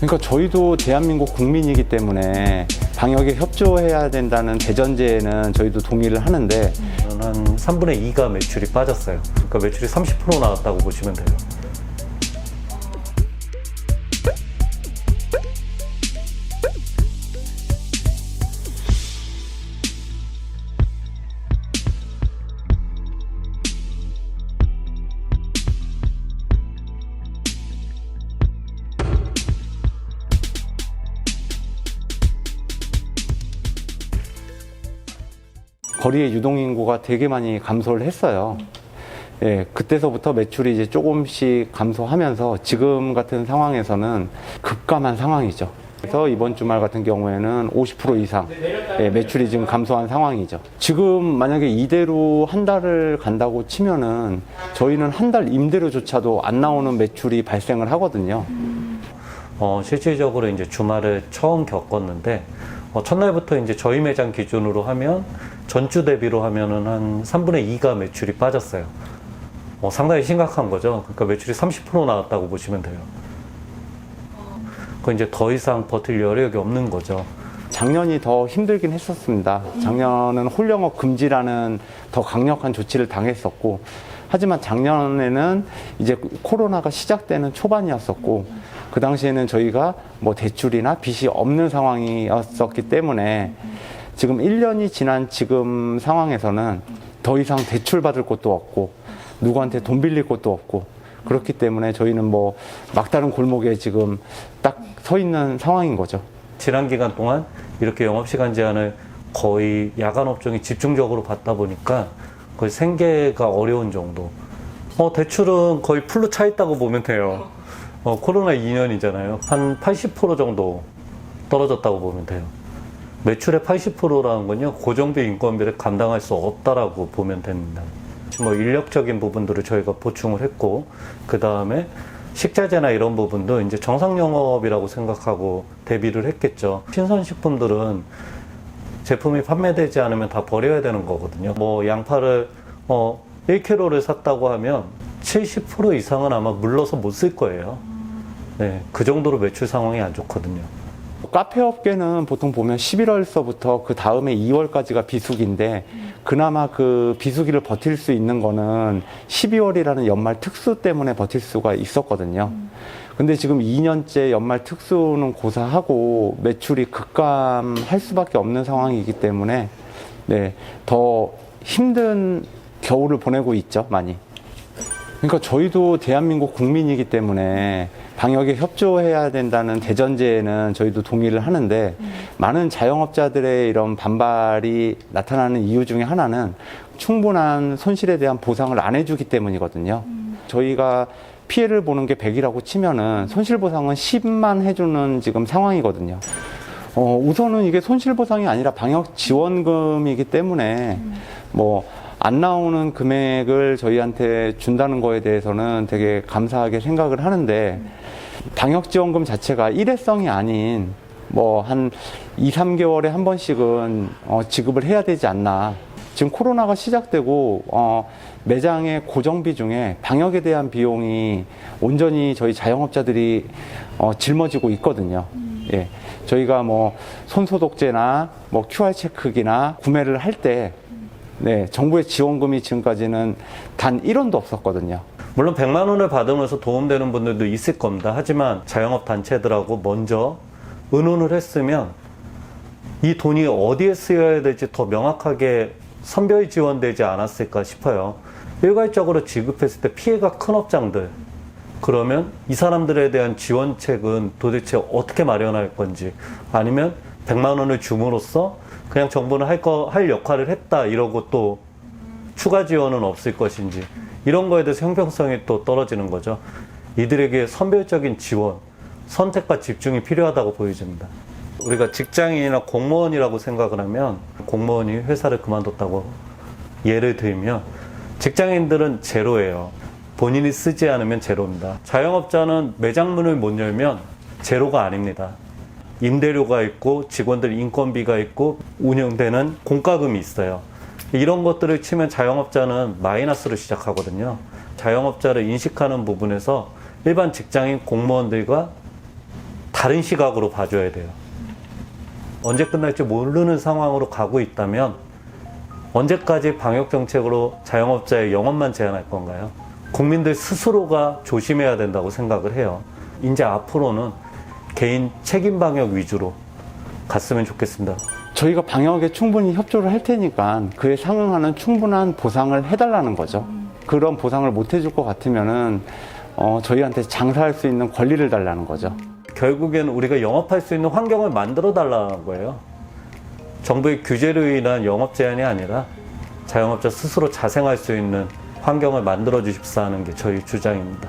그러니까 저희도 대한민국 국민이기 때문에 방역에 협조해야 된다는 대전제에는 저희도 동의를 하는데 한 3분의 2가 매출이 빠졌어요. 그러니까 매출이 30% 나왔다고 보시면 돼요. 거리의 유동인구가 되게 많이 감소를 했어요. 예, 그때서부터 매출이 이제 조금씩 감소하면서 지금 같은 상황에서는 급감한 상황이죠. 그래서 이번 주말 같은 경우에는 50% 이상 매출이 지금 감소한 상황이죠. 지금 만약에 이대로 한 달을 간다고 치면은 저희는 한 달 임대료조차도 안 나오는 매출이 발생을 하거든요. 실질적으로 이제 주말을 처음 겪었는데 첫날부터 이제 저희 매장 기준으로 하면 전주 대비로 하면은 한 3분의 2가 매출이 빠졌어요. 상당히 심각한 거죠. 그러니까 매출이 30% 나왔다고 보시면 돼요. 그 이제 더 이상 버틸 여력이 없는 거죠. 작년이 더 힘들긴 했었습니다. 작년은 홀영업 금지라는 더 강력한 조치를 당했었고, 하지만 작년에는 이제 코로나가 시작되는 초반이었었고, 그 당시에는 저희가 뭐 대출이나 빚이 없는 상황이었었기 때문에 지금 1년이 지난 지금 상황에서는 더 이상 대출 받을 곳도 없고, 누구한테 돈 빌릴 곳도 없고, 그렇기 때문에 저희는 뭐 막다른 골목에 지금 딱 서 있는 상황인 거죠. 지난 기간 동안 이렇게 영업시간 제한을 거의 야간 업종이 집중적으로 받다 보니까 거의 생계가 어려운 정도. 대출은 거의 풀로 차 있다고 보면 돼요. 코로나 2년이잖아요. 한 80% 정도 떨어졌다고 보면 돼요. 매출의 80%라는 건요, 고정비 인건비를 감당할 수 없다라고 보면 됩니다. 뭐 인력적인 부분들을 저희가 보충을 했고, 그 다음에 식자재나 이런 부분도 이제 정상 영업이라고 생각하고 대비를 했겠죠. 신선식품들은 제품이 판매되지 않으면 다 버려야 되는 거거든요. 뭐 양파를 1kg를 샀다고 하면 70% 이상은 아마 물러서 못 쓸 거예요. 네, 그 정도로 매출 상황이 안 좋거든요. 카페 업계는 보통 보면 11월서부터 그 다음에 2월까지가 비수기인데, 그나마 그 비수기를 버틸 수 있는 거는 12월이라는 연말 특수 때문에 버틸 수가 있었거든요. 근데 지금 2년째 연말 특수는 고사하고 매출이 급감할 수밖에 없는 상황이기 때문에 네, 더 힘든 겨울을 보내고 있죠, 많이. 그러니까 저희도 대한민국 국민이기 때문에 방역에 협조해야 된다는 대전제에는 저희도 동의를 하는데, 많은 자영업자들의 이런 반발이 나타나는 이유 중에 하나는 충분한 손실에 대한 보상을 안 해주기 때문이거든요. 저희가 피해를 보는 게 100이라고 치면은 손실보상은 10만 해주는 지금 상황이거든요. 우선은 이게 손실보상이 아니라 방역지원금이기 때문에 뭐 안 나오는 금액을 저희한테 준다는 거에 대해서는 되게 감사하게 생각을 하는데, 방역지원금 자체가 일회성이 아닌 뭐 한 2, 3개월에 한 번씩은 지급을 해야 되지 않나. 지금 코로나가 시작되고 매장의 고정비 중에 방역에 대한 비용이 온전히 저희 자영업자들이 짊어지고 있거든요. 예. 저희가 뭐 손소독제나 뭐 QR 체크기나 구매를 할 때 네, 정부의 지원금이 지금까지는 단 1원도 없었거든요. 물론 100만 원을 받으면서 도움되는 분들도 있을 겁니다. 하지만 자영업 단체들하고 먼저 의논을 했으면 이 돈이 어디에 쓰여야 될지 더 명확하게 선별 지원되지 않았을까 싶어요. 일괄적으로 지급했을 때 피해가 큰 업장들, 그러면 이 사람들에 대한 지원책은 도대체 어떻게 마련할 건지, 아니면 100만 원을 줌으로써 그냥 정부는 할 역할을 했다 이러고 또 추가 지원은 없을 것인지, 이런 거에 대해서 형평성이 또 떨어지는 거죠. 이들에게 선별적인 지원, 선택과 집중이 필요하다고 보여집니다. 우리가 직장인이나 공무원이라고 생각을 하면, 공무원이 회사를 그만뒀다고 예를 들면 직장인들은 제로예요. 본인이 쓰지 않으면 제로입니다. 자영업자는 매장 문을 못 열면 제로가 아닙니다. 임대료가 있고 직원들 인건비가 있고 운영되는 공과금이 있어요. 이런 것들을 치면 자영업자는 마이너스로 시작하거든요. 자영업자를 인식하는 부분에서 일반 직장인 공무원들과 다른 시각으로 봐줘야 돼요. 언제 끝날지 모르는 상황으로 가고 있다면 언제까지 방역정책으로 자영업자의 영업만 제한할 건가요? 국민들 스스로가 조심해야 된다고 생각을 해요. 이제 앞으로는 개인 책임 방역 위주로 갔으면 좋겠습니다. 저희가 방역에 충분히 협조를 할 테니까 그에 상응하는 충분한 보상을 해달라는 거죠. 그런 보상을 못 해줄 것 같으면은 저희한테 장사할 수 있는 권리를 달라는 거죠. 결국에는 우리가 영업할 수 있는 환경을 만들어 달라는 거예요. 정부의 규제로 인한 영업 제한이 아니라 자영업자 스스로 자생할 수 있는 환경을 만들어 주십사 하는 게 저희 주장입니다.